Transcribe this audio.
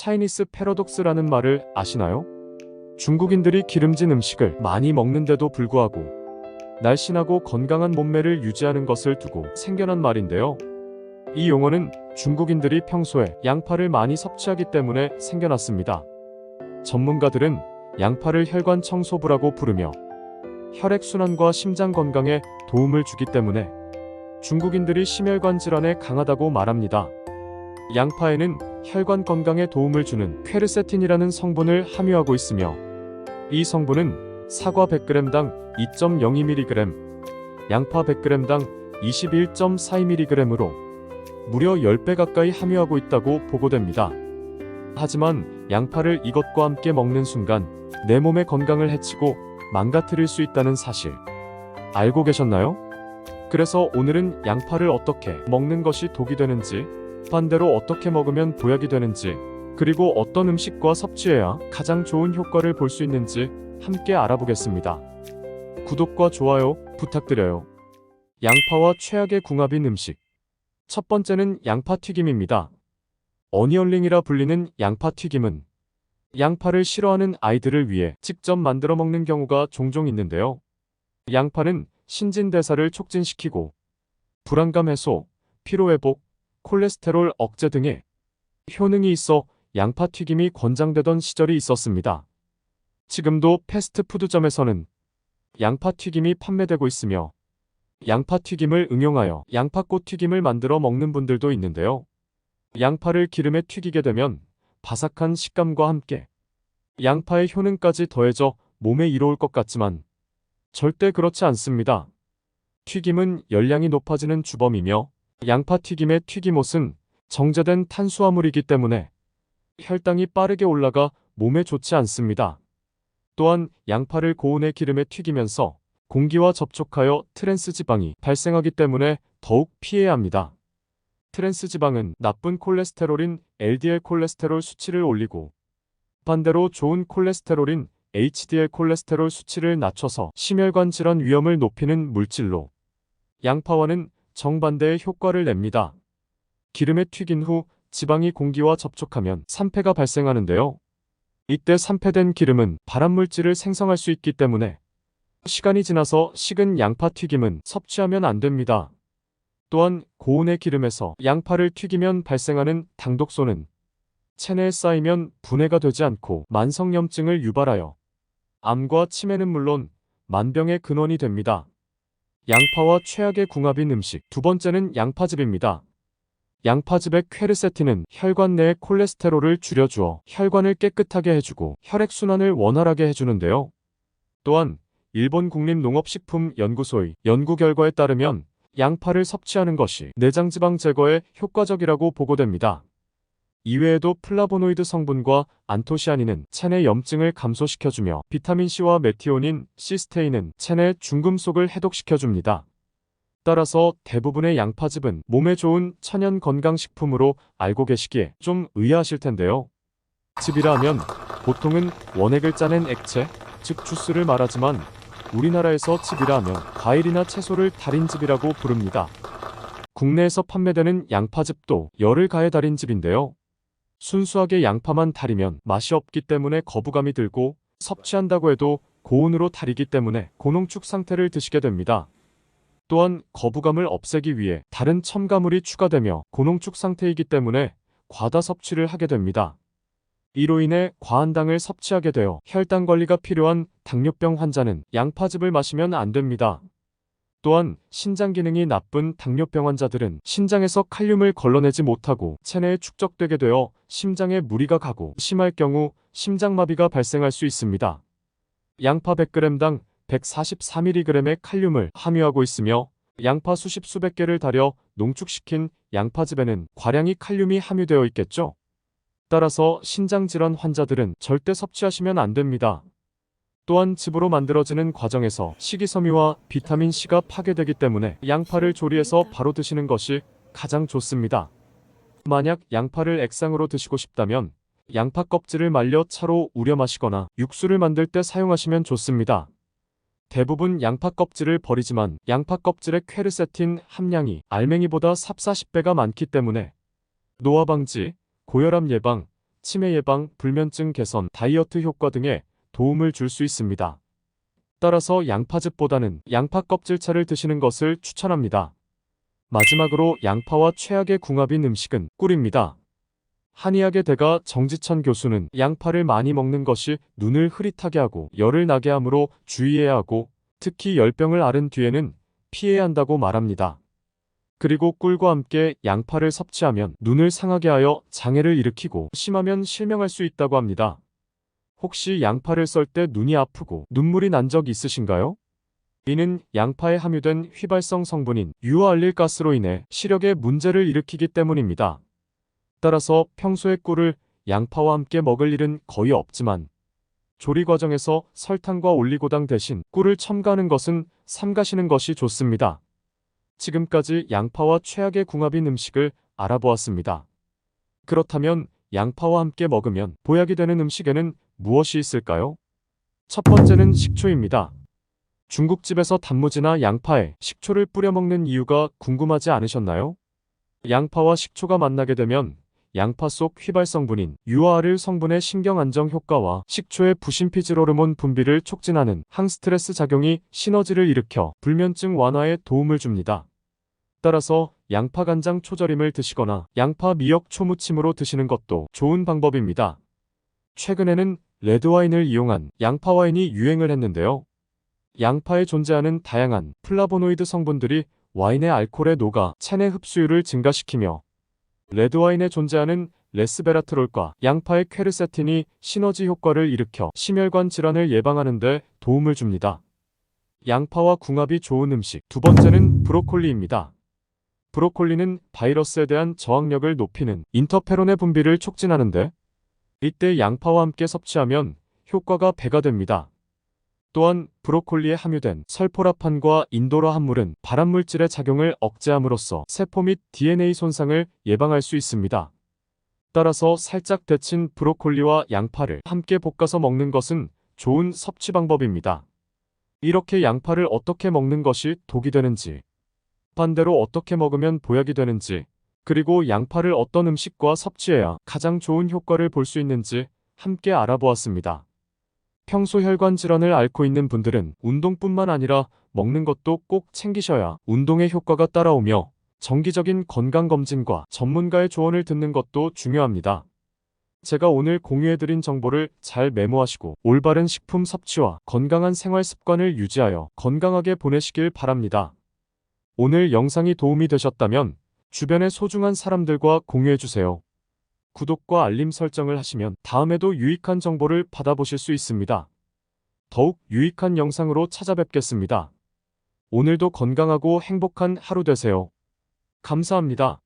차이니스 패러독스라는 말을 아시나요? 중국인들이 기름진 음식을 많이 먹는데도 불구하고 날씬하고 건강한 몸매를 유지하는 것을 두고 생겨난 말인데요. 이 용어는 중국인들이 평소에 양파를 많이 섭취하기 때문에 생겨났습니다. 전문가들은 양파를 혈관 청소부라고 부르며 혈액순환과 심장 건강에 도움을 주기 때문에 중국인들이 심혈관 질환에 강하다고 말합니다. 양파에는 혈관 건강에 도움을 주는 퀘르세틴이라는 성분을 함유하고 있으며 이 성분은 사과 100g당 2.02mg, 양파 100g당 21.42mg으로 무려 10배 가까이 함유하고 있다고 보고됩니다. 하지만 양파를 이것과 함께 먹는 순간 내 몸의 건강을 해치고 망가뜨릴 수 있다는 사실 알고 계셨나요? 그래서 오늘은 양파를 어떻게 먹는 것이 독이 되는지, 반대로 어떻게 먹으면 보약이 되는지, 그리고 어떤 음식과 섭취해야 가장 좋은 효과를 볼 수 있는지 함께 알아보겠습니다. 구독과 좋아요 부탁드려요. 양파와 최악의 궁합인 음식. 첫 번째는 양파튀김입니다. 어니언링이라 불리는 양파튀김은 양파를 싫어하는 아이들을 위해 직접 만들어 먹는 경우가 종종 있는데요. 양파는 신진대사를 촉진시키고 불안감 해소, 피로회복, 콜레스테롤 억제 등의 효능이 있어 양파튀김이 권장되던 시절이 있었습니다. 지금도 패스트푸드점에서는 양파튀김이 판매되고 있으며 양파튀김을 응용하여 양파꽃튀김을 만들어 먹는 분들도 있는데요. 양파를 기름에 튀기게 되면 바삭한 식감과 함께 양파의 효능까지 더해져 몸에 이로울 것 같지만 절대 그렇지 않습니다. 튀김은 열량이 높아지는 주범이며 양파튀김의 튀김옷은 정제된 탄수화물이기 때문에 혈당이 빠르게 올라가 몸에 좋지 않습니다. 또한 양파를 고온의 기름에 튀기면서 공기와 접촉하여 트랜스지방이 발생하기 때문에 더욱 피해야 합니다. 트랜스지방은 나쁜 콜레스테롤인 LDL 콜레스테롤 수치를 올리고 반대로 좋은 콜레스테롤인 HDL 콜레스테롤 수치를 낮춰서 심혈관 질환 위험을 높이는 물질로 양파와는 정반대의 효과를 냅니다. 기름에 튀긴 후 지방이 공기와 접촉하면 산패가 발생하는데요. 이때 산패된 기름은 발암물질을 생성할 수 있기 때문에 시간이 지나서 식은 양파튀김은 섭취하면 안 됩니다. 또한 고온의 기름에서 양파를 튀기면 발생하는 당독소는 체내에 쌓이면 분해가 되지 않고 만성염증을 유발하여 암과 치매는 물론 만병의 근원이 됩니다. 양파와 최악의 궁합인 음식. 두 번째는 양파즙입니다. 양파즙의 퀘르세틴은 혈관 내의 콜레스테롤을 줄여주어 혈관을 깨끗하게 해주고 혈액순환을 원활하게 해주는데요. 또한 일본 국립농업식품연구소의 연구 결과에 따르면 양파를 섭취하는 것이 내장지방 제거에 효과적이라고 보고됩니다. 이외에도 플라보노이드 성분과 안토시아닌은 체내 염증을 감소시켜주며 비타민C와 메티오닌, 시스테인은 체내 중금속을 해독시켜줍니다. 따라서 대부분의 양파즙은 몸에 좋은 천연 건강식품으로 알고 계시기에 좀 의아하실 텐데요. 즙이라 하면 보통은 원액을 짜낸 액체, 즉 주스를 말하지만 우리나라에서 즙이라 하면 과일이나 채소를 달인 즙이라고 부릅니다. 국내에서 판매되는 양파즙도 열을 가해 달인 즙인데요. 순수하게 양파만 달이면 맛이 없기 때문에 거부감이 들고 섭취한다고 해도 고온으로 달이기 때문에 고농축 상태를 드시게 됩니다. 또한 거부감을 없애기 위해 다른 첨가물이 추가되며 고농축 상태이기 때문에 과다 섭취를 하게 됩니다. 이로 인해 과한 당을 섭취하게 되어 혈당 관리가 필요한 당뇨병 환자는 양파즙을 마시면 안 됩니다. 또한 신장 기능이 나쁜 당뇨병 환자들은 신장에서 칼륨을 걸러내지 못하고 체내에 축적되게 되어 심장에 무리가 가고 심할 경우 심장마비가 발생할 수 있습니다. 양파 100g당 144mg의 칼륨을 함유하고 있으며 양파 수십 수백 개를 달여 농축시킨 양파즙에는 과량의 칼륨이 함유되어 있겠죠. 따라서 신장질환 환자들은 절대 섭취하시면 안 됩니다. 또한 즙으로 만들어지는 과정에서 식이섬유와 비타민C가 파괴되기 때문에 양파를 조리해서 바로 드시는 것이 가장 좋습니다. 만약 양파를 액상으로 드시고 싶다면 양파 껍질을 말려 차로 우려 마시거나 육수를 만들 때 사용하시면 좋습니다. 대부분 양파 껍질을 버리지만 양파 껍질의 퀘르세틴 함량이 알맹이보다 40~50배가 많기 때문에 노화 방지, 고혈압 예방, 치매 예방, 불면증 개선, 다이어트 효과 등에 도움을 줄 수 있습니다. 따라서 양파즙보다는 양파 껍질차를 드시는 것을 추천합니다. 마지막으로 양파와 최악의 궁합인 음식은 꿀입니다. 한의학의 대가 정지천 교수는 양파를 많이 먹는 것이 눈을 흐릿하게 하고 열을 나게 하므로 주의해야 하고 특히 열병을 앓은 뒤에는 피해야 한다고 말합니다. 그리고 꿀과 함께 양파를 섭취하면 눈을 상하게 하여 장애를 일으키고 심하면 실명할 수 있다고 합니다. 혹시 양파를 썰 때 눈이 아프고 눈물이 난 적 있으신가요? 이는 양파에 함유된 휘발성 성분인 유아알릴가스로 인해 시력에 문제를 일으키기 때문입니다. 따라서 평소에 꿀을 양파와 함께 먹을 일은 거의 없지만 조리 과정에서 설탕과 올리고당 대신 꿀을 첨가하는 것은 삼가시는 것이 좋습니다. 지금까지 양파와 최악의 궁합인 음식을 알아보았습니다. 그렇다면 양파와 함께 먹으면 보약이 되는 음식에는 무엇이 있을까요? 첫 번째는 식초입니다. 중국집에서 단무지나 양파에 식초를 뿌려 먹는 이유가 궁금하지 않으셨나요? 양파와 식초가 만나게 되면 양파 속 휘발 성분인 유아알릴 성분의 신경 안정 효과와 식초의 부신피질 호르몬 분비를 촉진하는 항스트레스 작용이 시너지를 일으켜 불면증 완화에 도움을 줍니다. 따라서 양파 간장 초절임을 드시거나 양파 미역 초무침으로 드시는 것도 좋은 방법입니다. 최근에는 레드와인을 이용한 양파 와인이 유행을 했는데요. 양파에 존재하는 다양한 플라보노이드 성분들이 와인의 알코올에 녹아 체내 흡수율을 증가시키며 레드와인에 존재하는 레스베라트롤과 양파의 퀘르세틴이 시너지 효과를 일으켜 심혈관 질환을 예방하는 데 도움을 줍니다. 양파와 궁합이 좋은 음식 두 번째는 브로콜리입니다. 브로콜리는 바이러스에 대한 저항력을 높이는 인터페론의 분비를 촉진하는데 이때 양파와 함께 섭취하면 효과가 배가 됩니다. 또한 브로콜리에 함유된 설포라판과 인도라 함물은 발암물질의 작용을 억제함으로써 세포 및 DNA 손상을 예방할 수 있습니다. 따라서 살짝 데친 브로콜리와 양파를 함께 볶아서 먹는 것은 좋은 섭취 방법입니다. 이렇게 양파를 어떻게 먹는 것이 독이 되는지, 반대로 어떻게 먹으면 보약이 되는지, 그리고 양파를 어떤 음식과 섭취해야 가장 좋은 효과를 볼 수 있는지 함께 알아보았습니다. 평소 혈관 질환을 앓고 있는 분들은 운동뿐만 아니라 먹는 것도 꼭 챙기셔야 운동의 효과가 따라오며 정기적인 건강검진과 전문가의 조언을 듣는 것도 중요합니다. 제가 오늘 공유해드린 정보를 잘 메모하시고 올바른 식품 섭취와 건강한 생활 습관을 유지하여 건강하게 보내시길 바랍니다. 오늘 영상이 도움이 되셨다면 주변의 소중한 사람들과 공유해주세요. 구독과 알림 설정을 하시면 다음에도 유익한 정보를 받아보실 수 있습니다. 더욱 유익한 영상으로 찾아뵙겠습니다. 오늘도 건강하고 행복한 하루 되세요. 감사합니다.